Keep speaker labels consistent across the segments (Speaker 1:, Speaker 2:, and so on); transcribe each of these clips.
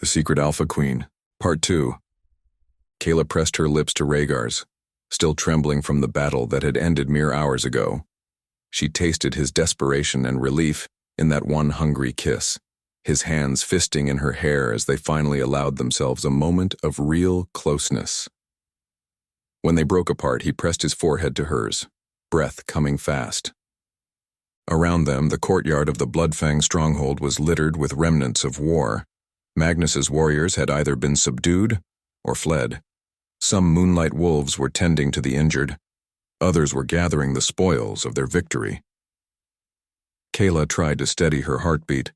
Speaker 1: The Secret Alpha Queen, Part 2. Kela pressed her lips to Rhaegar's, still trembling from the battle that had ended mere hours ago. She tasted his desperation and relief in that one hungry kiss, his hands fisting in her hair as they finally allowed themselves a moment of real closeness. When they broke apart, he pressed his forehead to hers, breath coming fast. Around them, the courtyard of the Bloodfang stronghold was littered with remnants of war. Magnus's warriors had either been subdued or fled. Some moonlight wolves were tending to the injured. Others were gathering the spoils of their victory. Kela tried to steady her heartbeat,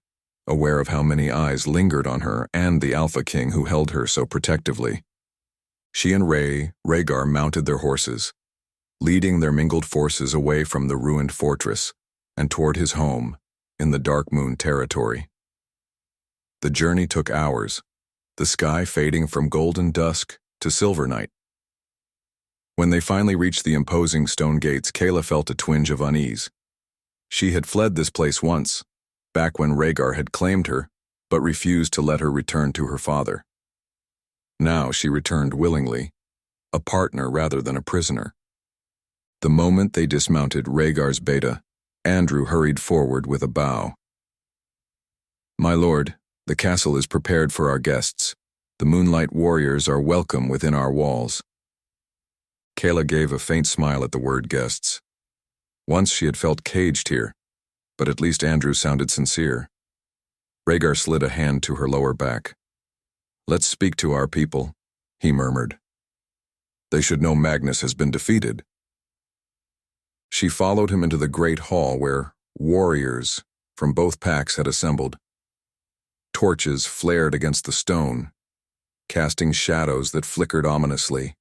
Speaker 1: aware of how many eyes lingered on her and the Alpha King who held her so protectively. She and Rhaegar mounted their horses, leading their mingled forces away from the ruined fortress and toward his home in the Dark Moon territory. The journey took hours, the sky fading from golden dusk to silver night. When they finally reached the imposing stone gates, Kela felt a twinge of unease. She had fled this place once, back when Rhaegar had claimed her, but refused to let her return to her father. Now she returned willingly, a partner rather than a prisoner. The moment they dismounted Rhaegar's beta, Andrew hurried forward with a bow. "My lord, the castle is prepared for our guests. The moonlight warriors are welcome within our walls." Kela gave a faint smile at the word guests. Once she had felt caged here, but at least Andrew sounded sincere. Rhaegar slid a hand to her lower back. "Let's speak to our people," he murmured. "They should know Magnus has been defeated." She followed him into the great hall where warriors from both packs had assembled. Torches flared against the stone, casting shadows that flickered ominously.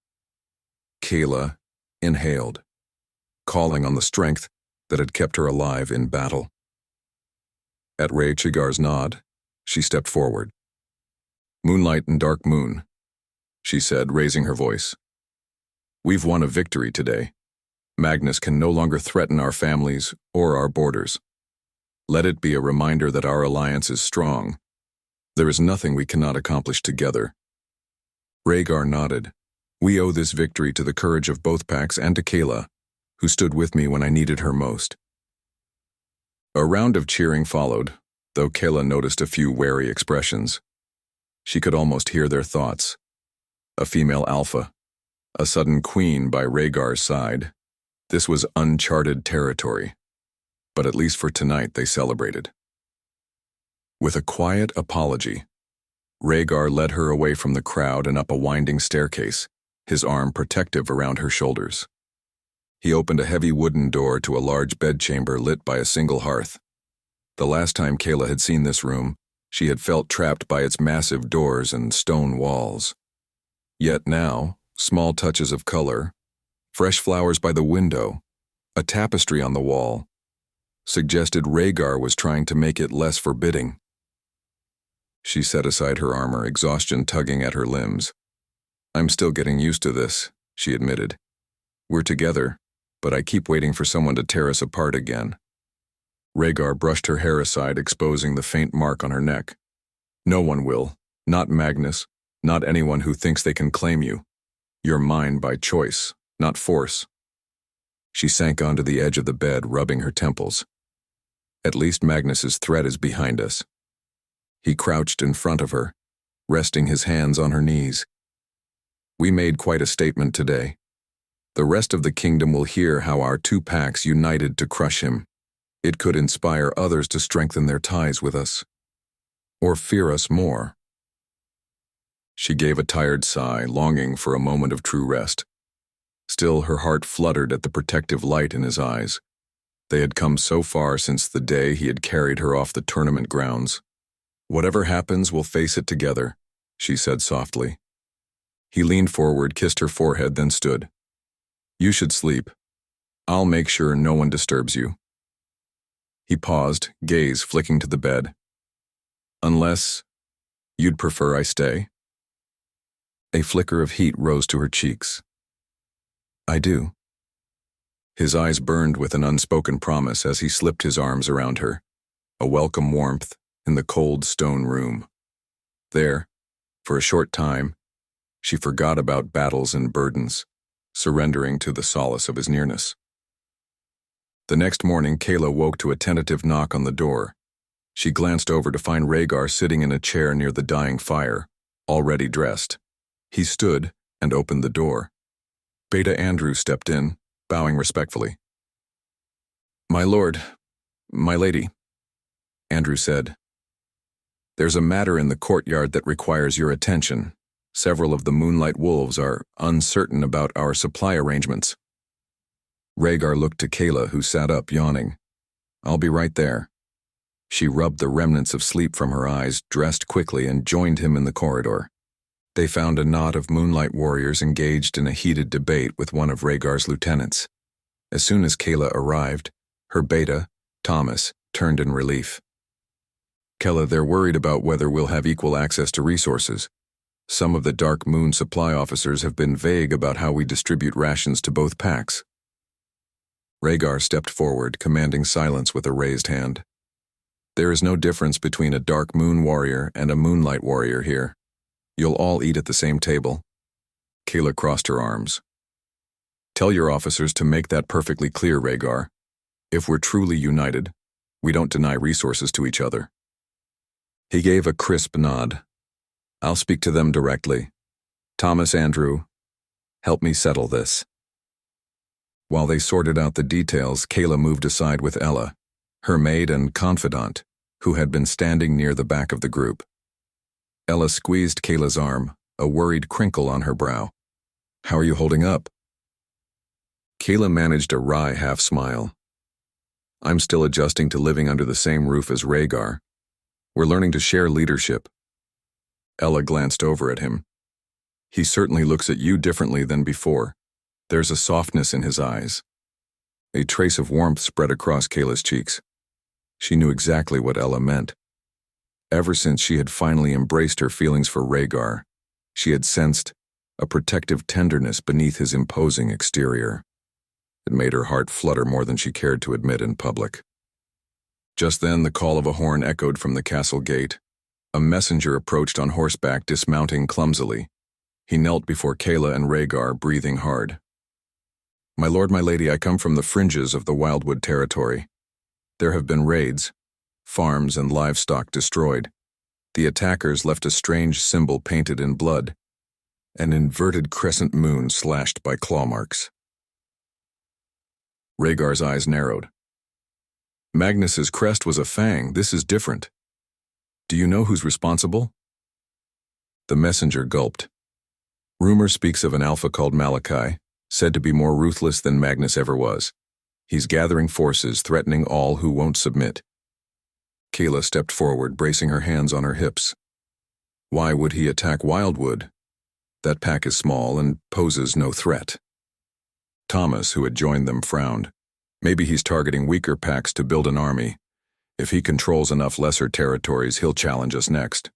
Speaker 1: Kela inhaled, calling on the strength that had kept her alive in battle. At Rhaegar's nod, she stepped forward. "Moonlight and Dark Moon," she said, raising her voice. "We've won a victory today. Magnus can no longer threaten our families or our borders. Let it be a reminder that our alliance is strong. There is nothing we cannot accomplish together." Rhaegar nodded. "We owe this victory to the courage of both packs and to Kela, who stood with me when I needed her most." A round of cheering followed, though Kela noticed a few wary expressions. She could almost hear their thoughts. A female alpha, a sudden queen by Rhaegar's side. This was uncharted territory, but at least for tonight they celebrated. With a quiet apology, Rhaegar led her away from the crowd and up a winding staircase, his arm protective around her shoulders. He opened a heavy wooden door to a large bedchamber lit by a single hearth. The last time Kela had seen this room, she had felt trapped by its massive doors and stone walls. Yet now, small touches of color, fresh flowers by the window, a tapestry on the wall, suggested Rhaegar was trying to make it less forbidding. She set aside her armor, exhaustion tugging at her limbs. "I'm still getting used to this," she admitted. "We're together, but I keep waiting for someone to tear us apart again." Rhaegar brushed her hair aside, exposing the faint mark on her neck. "No one will. Not Magnus. Not anyone who thinks they can claim you. You're mine by choice, not force." She sank onto the edge of the bed, rubbing her temples. "At least Magnus's threat is behind us." He crouched in front of her, resting his hands on her knees. "We made quite a statement today. The rest of the kingdom will hear how our two packs united to crush him. It could inspire others to strengthen their ties with us, or fear us more." She gave a tired sigh, longing for a moment of true rest. Still, her heart fluttered at the protective light in his eyes. They had come so far since the day he had carried her off the tournament grounds. "Whatever happens, we'll face it together," she said softly. He leaned forward, kissed her forehead, then stood. "You should sleep. I'll make sure no one disturbs you." He paused, gaze flicking to the bed. "Unless you'd prefer I stay?" A flicker of heat rose to her cheeks. "I do." His eyes burned with an unspoken promise as he slipped his arms around her, a welcome warmth in the cold stone room. There, For a short time, she forgot about battles and burdens, surrendering to the solace of his nearness. The next morning, Kela woke to a tentative knock on the door. She glanced over to find Rhaegar sitting in a chair near the dying fire, already dressed. He stood and opened the door. Beta Andrew stepped in, bowing respectfully. "My lord, my lady," Andrew said. "There's a matter in the courtyard that requires your attention. Several of the moonlight wolves are uncertain about our supply arrangements." Rhaegar looked to Kela, who sat up, yawning. "I'll be right there." She rubbed the remnants of sleep from her eyes, dressed quickly, and joined him in the corridor. They found a knot of moonlight warriors engaged in a heated debate with one of Rhaegar's lieutenants. As soon as Kela arrived, her beta, Thomas, turned in relief. "Kela, they're worried about whether we'll have equal access to resources. Some of the Dark Moon supply officers have been vague about how we distribute rations to both packs." Rhaegar stepped forward, commanding silence with a raised hand. "There is no difference between a Dark Moon warrior and a Moonlight warrior here. You'll all eat at the same table." Kela crossed her arms. "Tell your officers to make that perfectly clear, Rhaegar. If we're truly united, we don't deny resources to each other." He gave a crisp nod. "I'll speak to them directly. Thomas, Andrew, help me settle this." While they sorted out the details, Kela moved aside with Ella, her maid and confidant, who had been standing near the back of the group. Ella squeezed Kela's arm, a worried crinkle on her brow. "How are you holding up?" Kela managed a wry half-smile. "I'm still adjusting to living under the same roof as Rhaegar. We're learning to share leadership." Ella glanced over at him. "He certainly looks at you differently than before. There's a softness in his eyes." A trace of warmth spread across Kela's cheeks. She knew exactly what Ella meant. Ever since she had finally embraced her feelings for Rhaegar, she had sensed a protective tenderness beneath his imposing exterior. It made her heart flutter more than she cared to admit in public. Just then, the call of a horn echoed from the castle gate. A messenger approached on horseback, dismounting clumsily. He knelt before Kela and Rhaegar, breathing hard. "My lord, my lady, I come from the fringes of the Wildwood territory. There have been raids, farms and livestock destroyed. The attackers left a strange symbol painted in blood, an inverted crescent moon slashed by claw marks." Rhaegar's eyes narrowed. "Magnus's crest was a fang. This is different. Do you know who's responsible?" The messenger gulped. "Rumor speaks of an alpha called Malakai, said to be more ruthless than Magnus ever was. He's gathering forces, threatening all who won't submit." Kela stepped forward, bracing her hands on her hips. "Why would he attack Wildwood? That pack is small and poses no threat." Thomas, who had joined them, frowned. "Maybe he's targeting weaker packs to build an army. If he controls enough lesser territories, he'll challenge us next."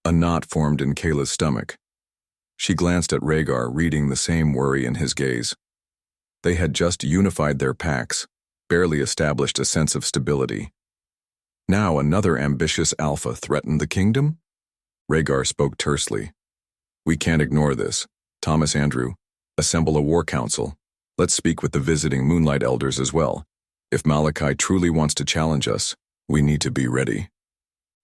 Speaker 1: A knot formed in Kela's stomach. She glanced at Rhaegar, reading the same worry in his gaze. They had just unified their packs, barely established a sense of stability. Now another ambitious alpha threatened the kingdom? Rhaegar spoke tersely. "We can't ignore this. Thomas, Andrew, assemble a war council. Let's speak with the visiting Moonlight elders as well. If Malakai truly wants to challenge us, we need to be ready."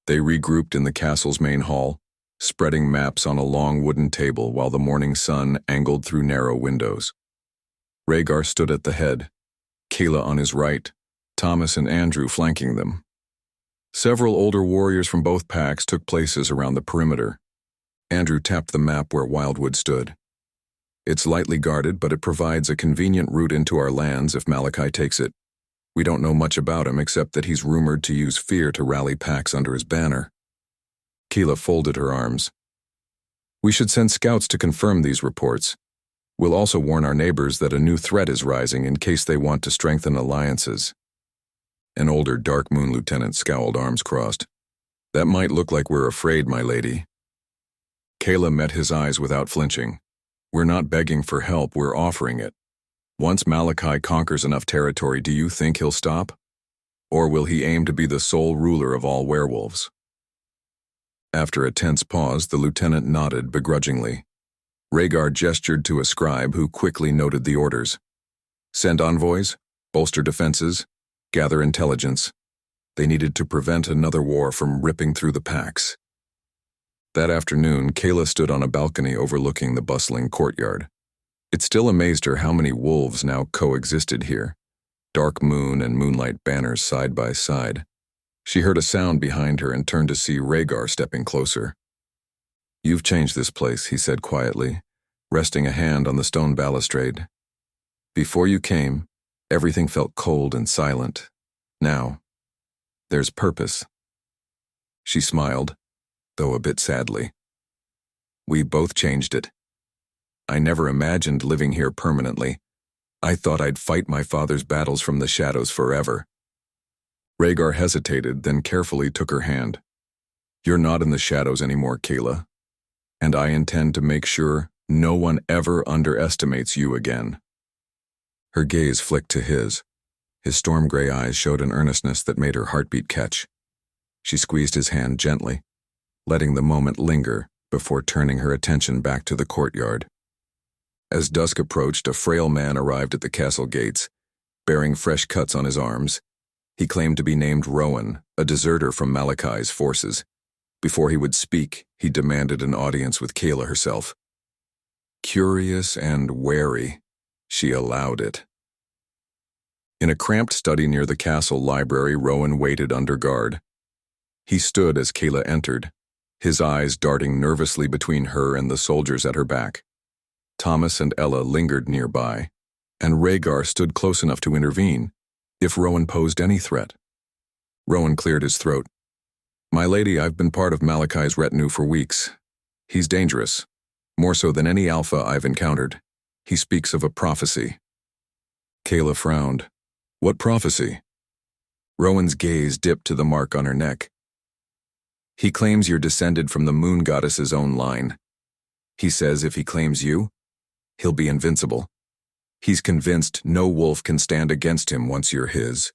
Speaker 1: They regrouped in the castle's main hall, spreading maps on a long wooden table while the morning sun angled through narrow windows. Rhaegar stood at the head, Kela on his right, Thomas and Andrew flanking them. Several older warriors from both packs took places around the perimeter. Andrew tapped the map where Wildwood stood. "It's lightly guarded, but it provides a convenient route into our lands if Malakai takes it. We don't know much about him except that he's rumored to use fear to rally packs under his banner." Kela folded her arms. "We should send scouts to confirm these reports. We'll also warn our neighbors that a new threat is rising in case they want to strengthen alliances." An older Dark Moon lieutenant scowled, arms crossed. "That might look like we're afraid, my lady." Kela met his eyes without flinching. "We're not begging for help, we're offering it. Once Malakai conquers enough territory, do you think he'll stop? Or will he aim to be the sole ruler of all werewolves?" After a tense pause, the lieutenant nodded begrudgingly. Rhaegar gestured to a scribe who quickly noted the orders. Send envoys, bolster defenses, gather intelligence. They needed to prevent another war from ripping through the packs. That afternoon, Kela stood on a balcony overlooking the bustling courtyard. It still amazed her how many wolves now coexisted here, dark moon and moonlight banners side by side. She heard a sound behind her and turned to see Rhaegar stepping closer. "You've changed this place," he said quietly, resting a hand on the stone balustrade. "Before you came, everything felt cold and silent. Now, there's purpose." She smiled, though a bit sadly. "We both changed it. I never imagined living here permanently. I thought I'd fight my father's battles from the shadows forever." Rhaegar hesitated, then carefully took her hand. "You're not in the shadows anymore, Kela, and I intend to make sure no one ever underestimates you again." Her gaze flicked to his. His storm-gray eyes showed an earnestness that made her heartbeat catch. She squeezed his hand gently, letting the moment linger before turning her attention back to the courtyard. As dusk approached, a frail man arrived at the castle gates, bearing fresh cuts on his arms. He claimed to be named Rowan, a deserter from Malakai's forces. Before he would speak, he demanded an audience with Kela herself. Curious and wary, she allowed it. In a cramped study near the castle library, Rowan waited under guard. He stood as Kela entered, his eyes darting nervously between her and the soldiers at her back. Thomas and Ella lingered nearby, and Rhaegar stood close enough to intervene if Rowan posed any threat. Rowan cleared his throat. "My lady, I've been part of Malakai's retinue for weeks. He's dangerous, more so than any alpha I've encountered. He speaks of a prophecy." Kela frowned. "What prophecy?" Rowan's gaze dipped to the mark on her neck. "He claims you're descended from the moon goddess's own line. He says if he claims you, he'll be invincible. He's convinced no wolf can stand against him once you're his."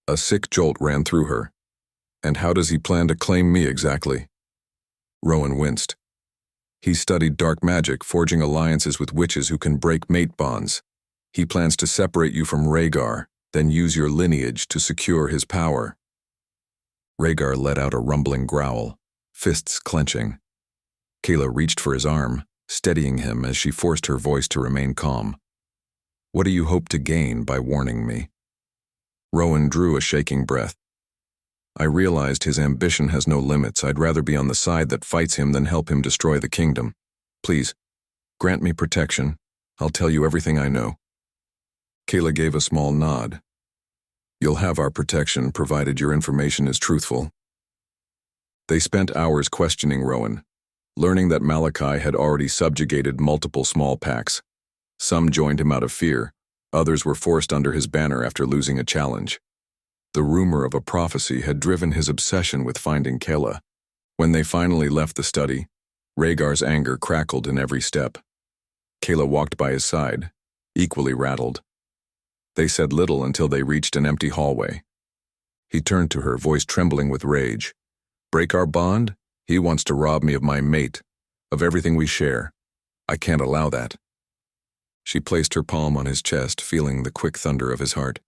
Speaker 1: A sick jolt ran through her. "And how does he plan to claim me exactly?" Rowan winced. "He studied dark magic, forging alliances with witches who can break mate bonds. He plans to separate you from Rhaegar, then use your lineage to secure his power." Rhaegar let out a rumbling growl, fists clenching. Kela reached for his arm, steadying him as she forced her voice to remain calm. "What do you hope to gain by warning me?" Rowan drew a shaking breath. "I realized his ambition has no limits. I'd rather be on the side that fights him than help him destroy the kingdom. Please, grant me protection. I'll tell you everything I know." Kela gave a small nod. "You'll have our protection, provided your information is truthful." They spent hours questioning Rowan, learning that Malakai had already subjugated multiple small packs. Some joined him out of fear, others were forced under his banner after losing a challenge. The rumor of a prophecy had driven his obsession with finding Kela. When they finally left the study, Rhaegar's anger crackled in every step. Kela walked by his side, equally rattled. They said little until they reached an empty hallway. He turned to her, voice trembling with rage. "Break our bond? He wants to rob me of my mate, of everything we share. I can't allow that." She placed her palm on his chest, feeling the quick thunder of his heart.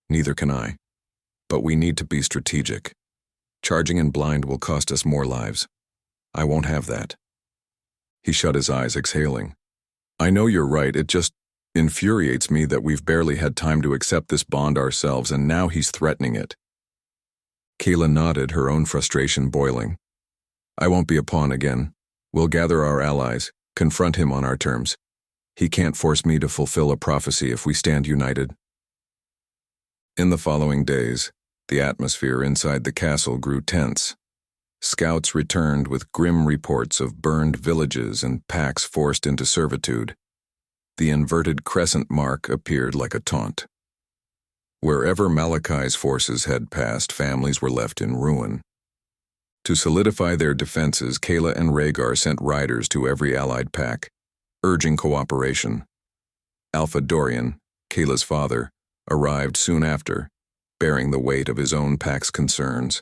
Speaker 1: "Neither can I. But we need to be strategic. Charging in blind will cost us more lives. I won't have that." He shut his eyes, exhaling. "I know you're right, it just infuriates me that we've barely had time to accept this bond ourselves and now he's threatening it." Kela nodded, her own frustration boiling. "I won't be a pawn again. We'll gather our allies, confront him on our terms. He can't force me to fulfill a prophecy if we stand united." In the following days, the atmosphere inside the castle grew tense. Scouts returned with grim reports of burned villages and packs forced into servitude. The inverted crescent mark appeared like a taunt. Wherever Malakai's forces had passed, families were left in ruin. To solidify their defenses, Kela and Rhaegar sent riders to every allied pack, urging cooperation. Alpha Dorian, Kela's father, arrived soon after, bearing the weight of his own pack's concerns.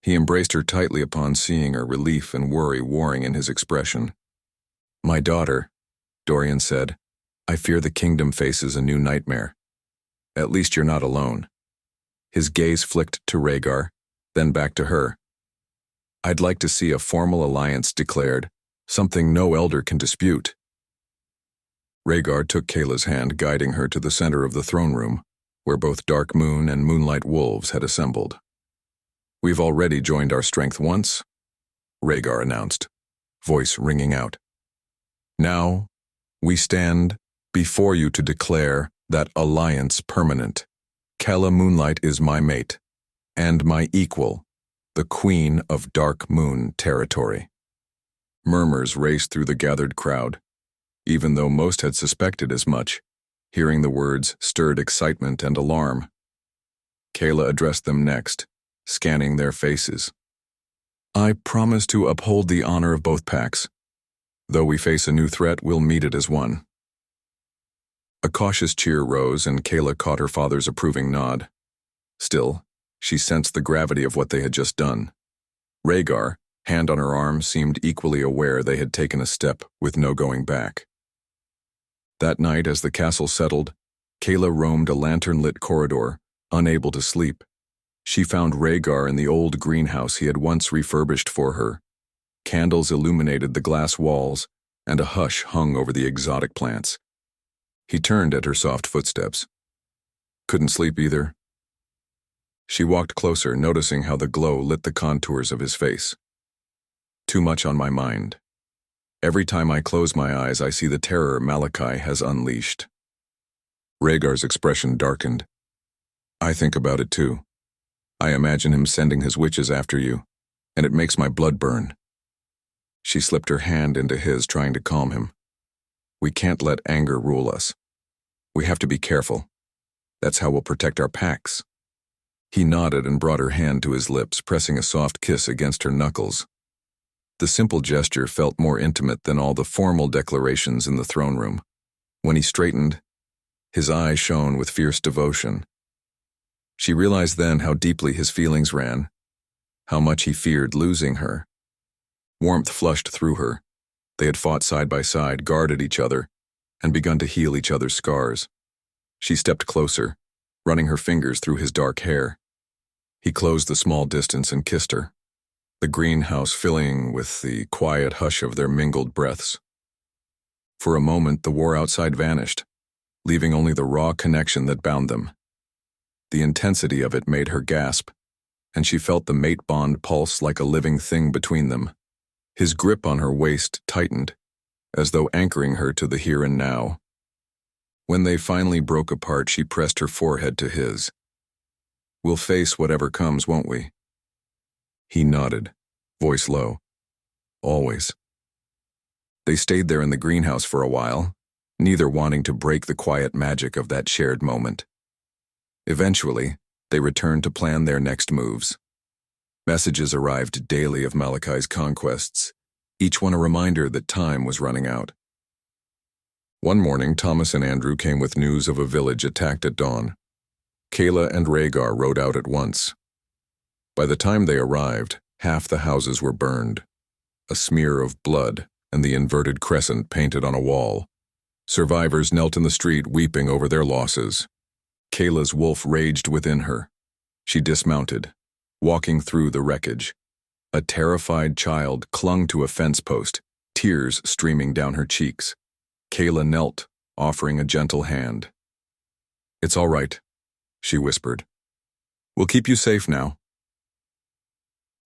Speaker 1: He embraced her tightly upon seeing her, relief and worry warring in his expression. "My daughter," Dorian said, "I fear the kingdom faces a new nightmare. At least you're not alone." His gaze flicked to Rhaegar, then back to her. "I'd like to see a formal alliance declared, something no elder can dispute." Rhaegar took Kela's hand, guiding her to the center of the throne room, where both Dark Moon and Moonlight wolves had assembled. "We've already joined our strength once," Rhaegar announced, voice ringing out. "Now, we stand before you to declare that alliance permanent. Kela Moonlight is my mate, and my equal, the Queen of Dark Moon territory." Murmurs raced through the gathered crowd, even though most had suspected as much. Hearing the words stirred excitement and alarm. Kela addressed them next, scanning their faces. "I promise to uphold the honor of both packs. Though we face a new threat, we'll meet it as one." A cautious cheer rose, and Kela caught her father's approving nod. Still, she sensed the gravity of what they had just done. Rhaegar, hand on her arm, seemed equally aware they had taken a step with no going back. That night, as the castle settled, Kela roamed a lantern-lit corridor, unable to sleep. She found Rhaegar in the old greenhouse he had once refurbished for her. Candles illuminated the glass walls, and a hush hung over the exotic plants. He turned at her soft footsteps. "Couldn't sleep either?" She walked closer, noticing how the glow lit the contours of his face. "Too much on my mind. Every time I close my eyes, I see the terror Malakai has unleashed." Rhaegar's expression darkened. "I think about it too. I imagine him sending his witches after you, and it makes my blood burn." She slipped her hand into his, trying to calm him. "We can't let anger rule us. We have to be careful. That's how we'll protect our packs." He nodded and brought her hand to his lips, pressing a soft kiss against her knuckles. The simple gesture felt more intimate than all the formal declarations in the throne room. When he straightened, his eyes shone with fierce devotion. She realized then how deeply his feelings ran, how much he feared losing her. Warmth flushed through her. They had fought side by side, guarded each other, and begun to heal each other's scars. She stepped closer, running her fingers through his dark hair. He closed the small distance and kissed her, the greenhouse filling with the quiet hush of their mingled breaths. For a moment, the war outside vanished, leaving only the raw connection that bound them. The intensity of it made her gasp, and she felt the mate bond pulse like a living thing between them. His grip on her waist tightened, as though anchoring her to the here and now. When they finally broke apart, she pressed her forehead to his. "We'll face whatever comes, won't we?" He nodded, voice low. "Always." They stayed there in the greenhouse for a while, neither wanting to break the quiet magic of that shared moment. Eventually, they returned to plan their next moves. Messages arrived daily of Malakai's conquests, each one a reminder that time was running out. One morning, Thomas and Andrew came with news of a village attacked at dawn. Kela and Rhaegar rode out at once. By the time they arrived, half the houses were burned, a smear of blood and the inverted crescent painted on a wall. Survivors knelt in the street, weeping over their losses. Kela's wolf raged within her. She dismounted, walking through the wreckage. A terrified child clung to a fence post, tears streaming down her cheeks. Kela knelt, offering a gentle hand. "It's all right," she whispered. "We'll keep you safe now."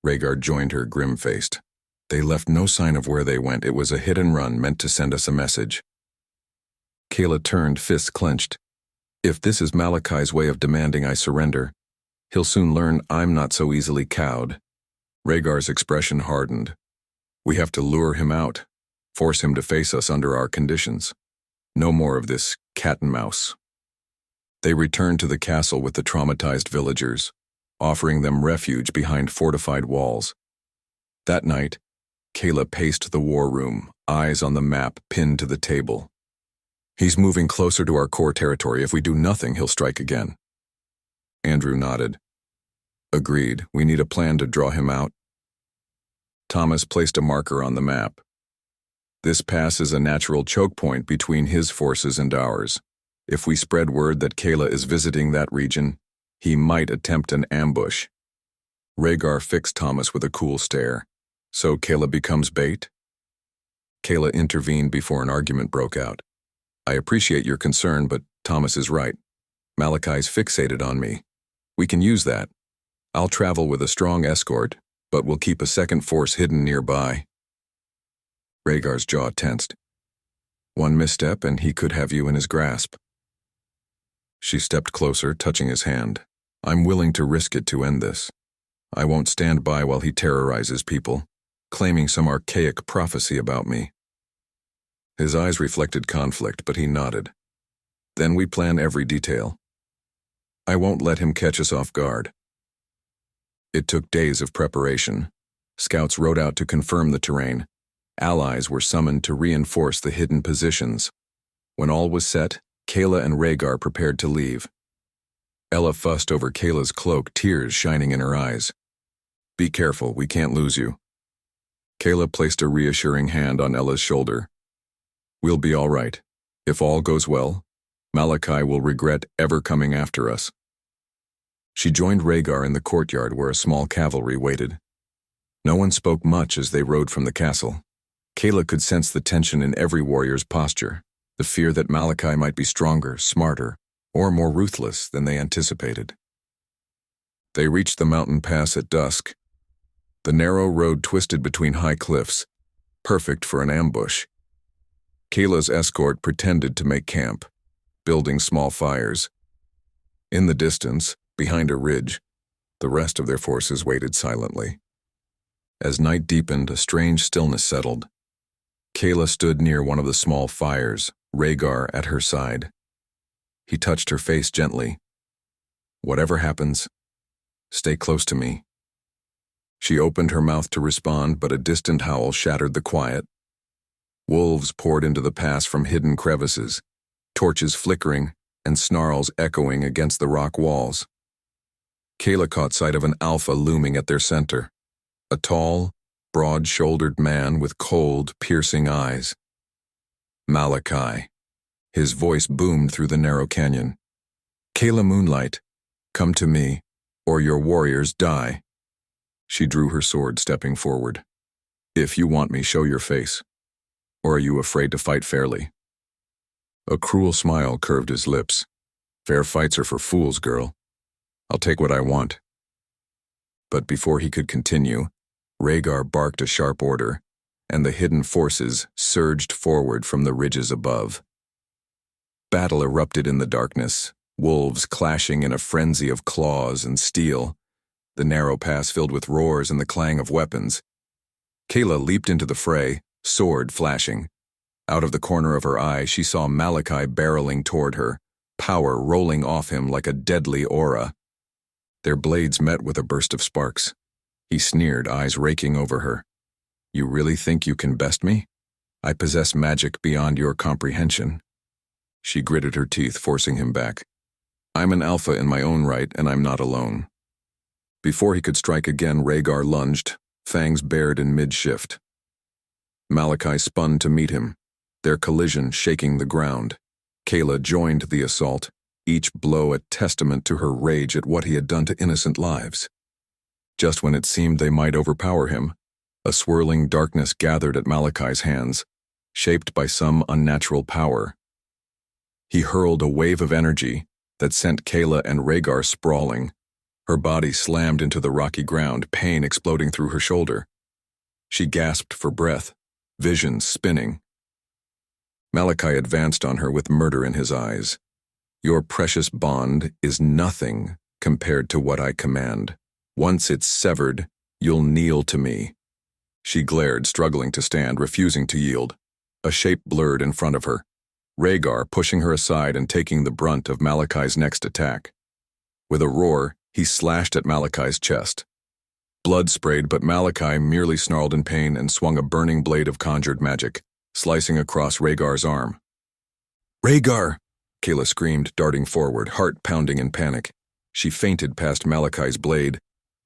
Speaker 1: Rhaegar joined her, grim-faced. "They left no sign of where they went. It was a hit and run meant to send us a message." Kela turned, fists clenched. "If this is Malakai's way of demanding I surrender, he'll soon learn I'm not so easily cowed." Rhaegar's expression hardened. "We have to lure him out, force him to face us under our conditions. No more of this cat and mouse." They returned to the castle with the traumatized villagers, offering them refuge behind fortified walls. That night, Kela paced the war room, eyes on the map pinned to the table. "He's moving closer to our core territory. If we do nothing, he'll strike again." Andrew nodded. Agreed. We need a plan to draw him out. Thomas placed a marker on the map. This pass is a natural choke point between his forces and ours. If we spread word that Kela is visiting that region, he might attempt an ambush. Rhaegar fixed Thomas with a cool stare. So Kela becomes bait? Kela intervened before an argument broke out. I appreciate your concern, but Thomas is right. Malakai's fixated on me. We can use that. I'll travel with a strong escort, but we'll keep a second force hidden nearby. Rhaegar's jaw tensed. One misstep and he could have you in his grasp. She stepped closer, touching his hand. I'm willing to risk it to end this. I won't stand by while he terrorizes people, claiming some archaic prophecy about me. His eyes reflected conflict, but he nodded. Then we plan every detail. I won't let him catch us off guard. It took days of preparation. Scouts rode out to confirm the terrain. Allies were summoned to reinforce the hidden positions. When all was set, Kela and Rhaegar prepared to leave. Ella fussed over Kela's cloak, tears shining in her eyes. Be careful, we can't lose you. Kela placed a reassuring hand on Ella's shoulder. We'll be all right. If all goes well, Malakai will regret ever coming after us. She joined Rhaegar in the courtyard where a small cavalry waited. No one spoke much as they rode from the castle. Kela could sense the tension in every warrior's posture, the fear that Malakai might be stronger, smarter, or more ruthless than they anticipated. They reached the mountain pass at dusk. The narrow road twisted between high cliffs, perfect for an ambush. Kela's escort pretended to make camp, building small fires. In the distance, behind a ridge, the rest of their forces waited silently. As night deepened, a strange stillness settled. Kela stood near one of the small fires, Rhaegar at her side. He touched her face gently. Whatever happens, stay close to me. She opened her mouth to respond, but a distant howl shattered the quiet. Wolves poured into the pass from hidden crevices, torches flickering and snarls echoing against the rock walls. Kela caught sight of an alpha looming at their center, a tall, broad-shouldered man with cold, piercing eyes. Malakai. His voice boomed through the narrow canyon. Kela Moonlight, come to me, or your warriors die. She drew her sword, stepping forward. If you want me, show your face. Or are you afraid to fight fairly? A cruel smile curved his lips. Fair fights are for fools, girl. I'll take what I want. But before he could continue, Rhaegar barked a sharp order, and the hidden forces surged forward from the ridges above. Battle erupted in the darkness, wolves clashing in a frenzy of claws and steel, the narrow pass filled with roars and the clang of weapons. Kela leaped into the fray, sword flashing. Out of the corner of her eye, she saw Malakai barreling toward her, power rolling off him like a deadly aura. Their blades met with a burst of sparks. He sneered, eyes raking over her. You really think you can best me? I possess magic beyond your comprehension. She gritted her teeth, forcing him back. I'm an alpha in my own right, and I'm not alone. Before he could strike again, Rhaegar lunged, fangs bared in mid-shift. Malakai spun to meet him, their collision shaking the ground. Kela joined the assault, each blow a testament to her rage at what he had done to innocent lives. Just when it seemed they might overpower him, a swirling darkness gathered at Malakai's hands, shaped by some unnatural power. He hurled a wave of energy that sent Kela and Rhaegar sprawling. Her body slammed into the rocky ground, pain exploding through her shoulder. She gasped for breath, visions spinning. Malakai advanced on her with murder in his eyes. Your precious bond is nothing compared to what I command. Once it's severed, you'll kneel to me. She glared, struggling to stand, refusing to yield. A shape blurred in front of her, Rhaegar pushing her aside and taking the brunt of Malakai's next attack. With a roar, he slashed at Malakai's chest. Blood sprayed, but Malakai merely snarled in pain and swung a burning blade of conjured magic, slicing across Rhaegar's arm. Rhaegar! Kela screamed, darting forward, heart pounding in panic. She feinted past Malakai's blade,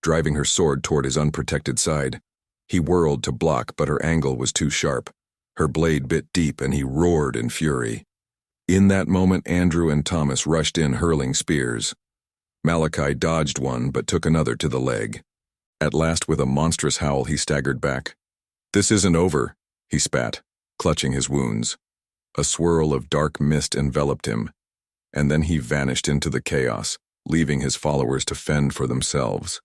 Speaker 1: driving her sword toward his unprotected side. He whirled to block, but her angle was too sharp. Her blade bit deep, and he roared in fury. In that moment, Andrew and Thomas rushed in, hurling spears. Malakai dodged one, but took another to the leg. At last, with a monstrous howl, he staggered back. "This isn't over," he spat, clutching his wounds. A swirl of dark mist enveloped him, and then he vanished into the chaos, leaving his followers to fend for themselves.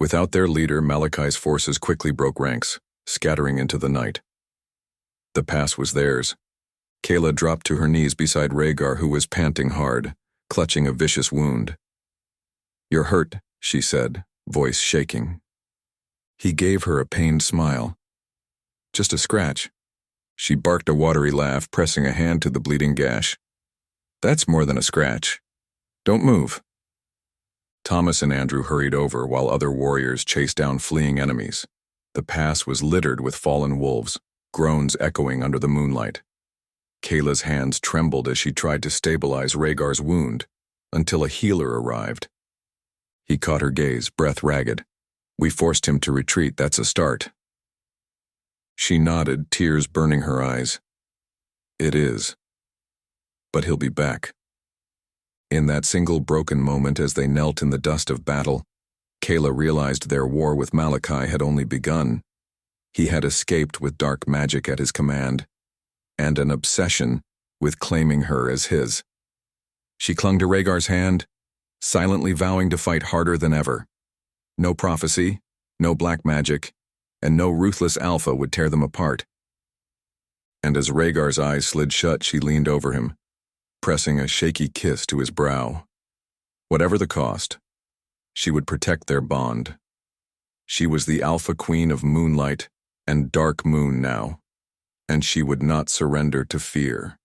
Speaker 1: Without their leader, Malakai's forces quickly broke ranks, scattering into the night. The pass was theirs. Kela dropped to her knees beside Rhaegar, who was panting hard, clutching a vicious wound. "You're hurt," she said, voice shaking. He gave her a pained smile. "Just a scratch." She barked a watery laugh, pressing a hand to the bleeding gash. "That's more than a scratch. Don't move." Thomas and Andrew hurried over while other warriors chased down fleeing enemies. The pass was littered with fallen wolves, groans echoing under the moonlight. Kayla's hands trembled as she tried to stabilize Rhaegar's wound, until a healer arrived. He caught her gaze, breath ragged. "We forced him to retreat, that's a start." She nodded, tears burning her eyes. "It is. But he'll be back." In that single broken moment, as they knelt in the dust of battle, Kela realized their war with Malakai had only begun. He had escaped with dark magic at his command, and an obsession with claiming her as his. She clung to Rhaegar's hand, silently vowing to fight harder than ever. No prophecy, no black magic, and no ruthless alpha would tear them apart. And as Rhaegar's eyes slid shut, she leaned over him, pressing a shaky kiss to his brow. Whatever the cost, she would protect their bond. She was the Alpha Queen of Moonlight and Dark Moon now, and she would not surrender to fear.